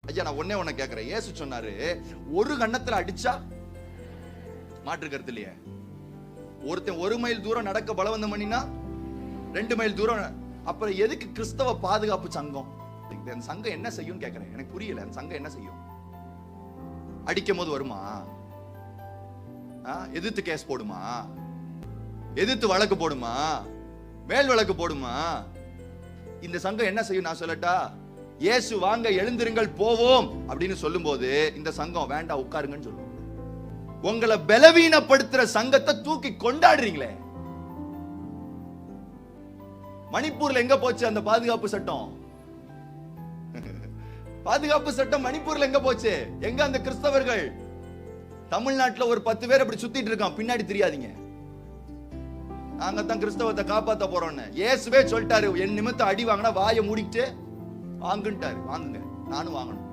ஐயா நான் ஒண்ணே கேட்கிறேன். இயேசு சொன்னாரு, ஒரு கன்னத்துல அடிச்சா மாற்று கருத்து இல்லையே. ஒருத்தன் 1 மைல் தூரம் நடக்க பலவந்தம் பண்ணினா 2 மைல் தூரம். அப்புறம் எதுக்கு கிறிஸ்தவ பாதுகாப்பு சங்கம்? அந்த சங்கம் என்ன செய்யும் கேட்கிறேன், எனக்கு புரியல. அந்த சங்கம் என்ன செய்யும்? அடிக்கும் போது வருமா? எதிர்த்து கேஸ் போடுமா? எதிர்த்து வழக்கு போடுமா? மேல் வழக்கு போடுமா? இந்த சங்கம் என்ன செய்யும் நான் சொல்லட்டா? இயேசு வாங்க எழுந்திருங்கள் போவோம் அப்படின்னு சொல்லும் போது இந்த சங்கம் வேண்டாம் உட்காருங்கன்னு சொல்லும். உங்களை பலவீனப்படுத்துற சங்கத்தை தூக்கி கொண்டாடுறீங்களே. மணிப்பூர்ல எங்க போச்சு அந்த பாதுகாப்பு சட்டம்? பாதுகாப்பு சட்டம் மணிப்பூர்ல எங்க போச்சு? எங்க அந்த கிறிஸ்தவர்கள்? தமிழ்நாட்டுல ஒரு 10 பேர் அப்படி சுத்திட்டு இருக்கான், பின்னாடி தெரியாதீங்க. நாங்க தான் கிறிஸ்தவத்தை காப்பாத்த போறோம்னு இயேசுவே சொல்லிட்டாரு. என் நிமித்தம் அடி வாங்கினா வாயை மூடிட்டு வாங்குன்ட்டாரு. வாங்குங்க, நானும் வாங்கணும்.